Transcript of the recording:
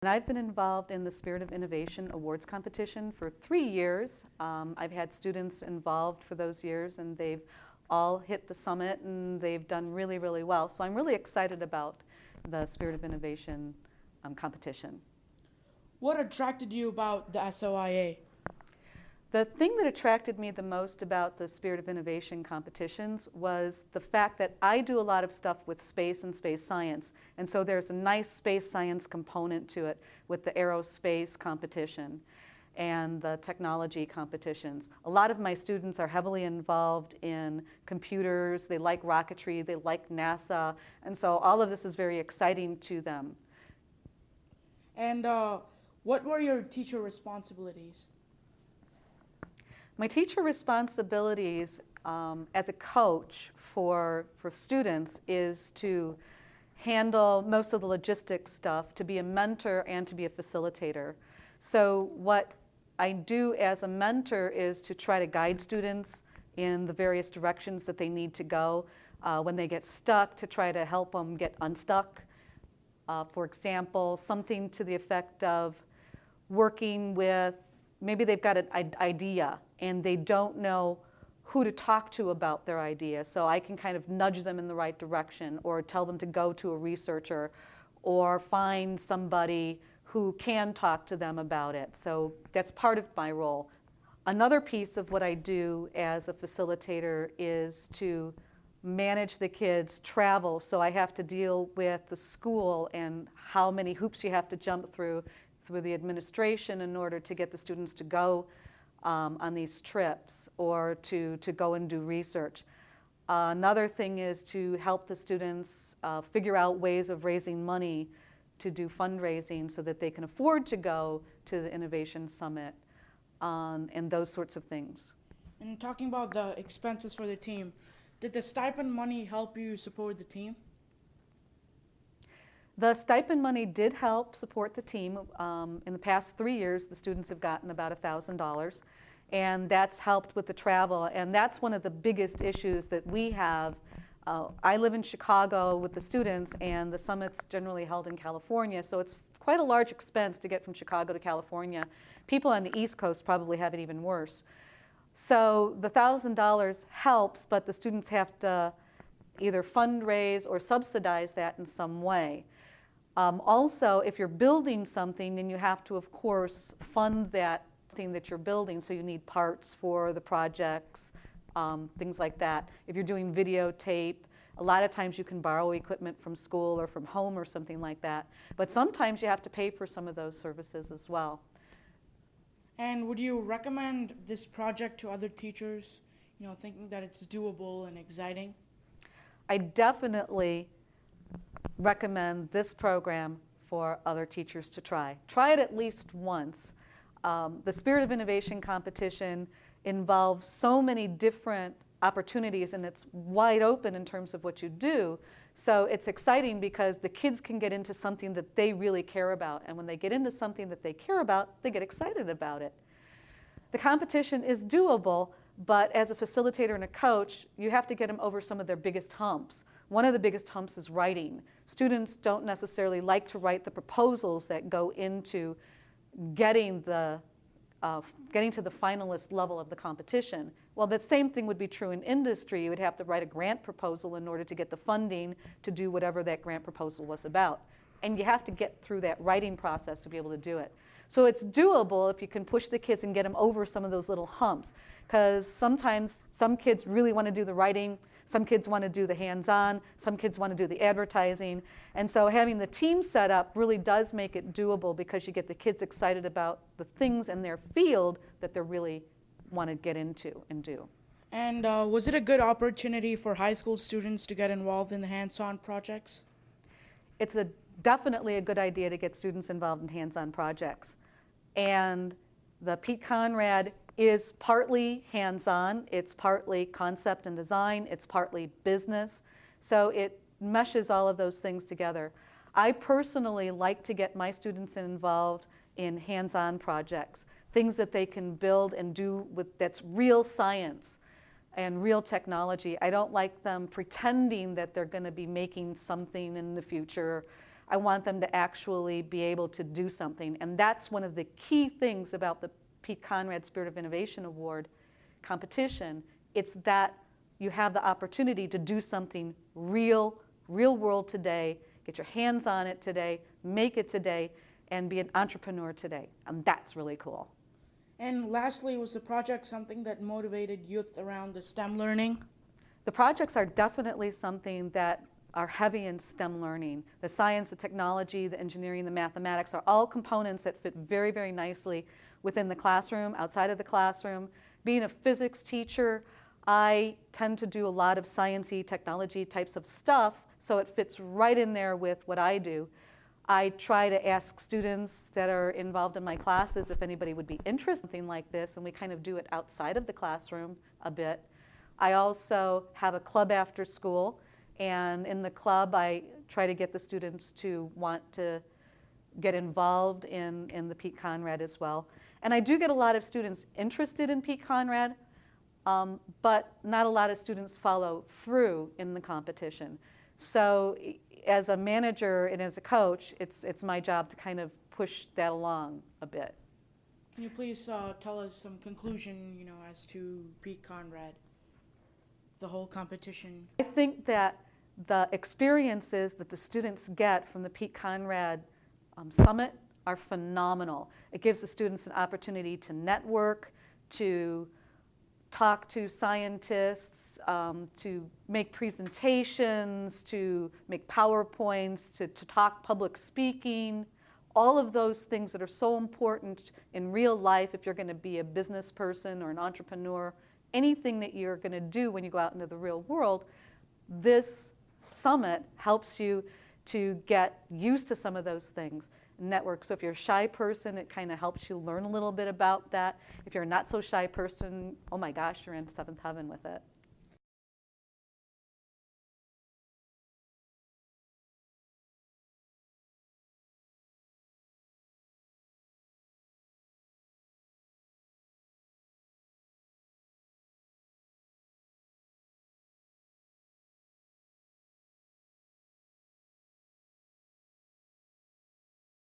And I've been involved in the Spirit of Innovation Awards competition for 3 years. I've had students involved for those years, and they've all hit the summit, and they've done really, really well. So I'm really excited about the Spirit of Innovation competition. What attracted you about the SOIA? The thing that attracted me the most about the Spirit of Innovation competitions was the fact that I do a lot of stuff with space and space science. And so there's a nice space science component to it with the aerospace competition and the technology competitions. A lot of my students are heavily involved in computers, they like rocketry, they like NASA, and so all of this is very exciting to them. And what were your teacher responsibilities? My teacher responsibilities as a coach for students is to handle most of the logistics stuff, to be a mentor and to be a facilitator. So what I do as a mentor is to try to guide students in the various directions that they need to go. When they get stuck, to try to help them get unstuck. For example, something to the effect of working with, maybe they've got an idea and they don't know who to talk to about their idea. So I can kind of nudge them in the right direction, or tell them to go to a researcher, or find somebody who can talk to them about it. So that's part of my role. Another piece of what I do as a facilitator is to manage the kids' travel. So I have to deal with the school and how many hoops you have to jump through the administration in order to get the students to go on these trips, or to go and do research. Another thing is to help the students figure out ways of raising money to do fundraising so that they can afford to go to the Innovation Summit, and those sorts of things. And talking about the expenses for the team, did the stipend money help you support the team? The stipend money did help support the team. In the past 3 years, the students have gotten about $1,000, and that's helped with the travel. And that's one of the biggest issues that we have. I live in Chicago with the students, and the summit's generally held in California, so it's quite a large expense to get from Chicago to California. People on the East Coast probably have it even worse. So the $1,000 helps, but the students have to either fundraise or subsidize that in some way. Also, if you're building something, then you have to, of course, fund that thing that you're building. So you need parts for the projects, things like that. If you're doing videotape, a lot of times you can borrow equipment from school or from home or something like that. But sometimes you have to pay for some of those services as well. And would you recommend this project to other teachers, thinking that it's doable and exciting? I definitely recommend this program for other teachers to try. Try it at least once. The Spirit of Innovation competition involves so many different opportunities, and it's wide open in terms of what you do. So it's exciting because the kids can get into something that they really care about, and when they get into something that they care about, they get excited about it. The competition is doable, but as a facilitator and a coach, you have to get them over some of their biggest humps. One of the biggest humps is writing. Students don't necessarily like to write the proposals that go into getting to the finalist level of the competition. Well, the same thing would be true in industry. You would have to write a grant proposal in order to get the funding to do whatever that grant proposal was about. And you have to get through that writing process to be able to do it. So it's doable if you can push the kids and get them over some of those little humps. Because sometimes some kids really want to do the writing, some kids want to do the hands-on, some kids want to do the advertising. And so having the team set up really does make it doable, because you get the kids excited about the things in their field that they really want to get into and do. And was it a good opportunity for high school students to get involved in the hands-on projects? It's definitely a good idea to get students involved in hands-on projects. And the Pete Conrad is partly hands-on, it's partly concept and design, it's partly business. So it meshes all of those things together. I personally like to get my students involved in hands-on projects, things that they can build and do that's real science and real technology. I don't like them pretending that they're going to be making something in the future. I want them to actually be able to do something. And that's one of the key things about the Pete Conrad Spirit of Innovation Award competition. It's that you have the opportunity to do something real world today, get your hands on it today, make it today, and be an entrepreneur today. And that's really cool. And lastly, was the project something that motivated youth around the STEM learning? The projects are definitely something that are heavy in STEM learning. The science, the technology, the engineering, the mathematics are all components that fit very, very nicely within the classroom, outside of the classroom. Being a physics teacher, I tend to do a lot of sciencey, technology types of stuff, so it fits right in there with what I do. I try to ask students that are involved in my classes if anybody would be interested in something like this, and we kind of do it outside of the classroom a bit. I also have a club after school, and in the club I try to get the students to want to get involved in the Pete Conrad as well. And I do get a lot of students interested in Pete Conrad, but not a lot of students follow through in the competition. So as a manager and as a coach, it's my job to kind of push that along a bit. Can you please tell us some conclusion, as to Pete Conrad, the whole competition? I think that the experiences that the students get from the Pete Conrad Summit are phenomenal. It gives the students an opportunity to network, to talk to scientists, to make presentations, to make PowerPoints, to talk public speaking, all of those things that are so important in real life if you're going to be a business person or an entrepreneur, anything that you're going to do when you go out into the real world. This summit helps you to get used to some of those things. Network. So if you're a shy person, it kind of helps you learn a little bit about that. If you're a not so shy person, oh my gosh, you're in seventh heaven with it.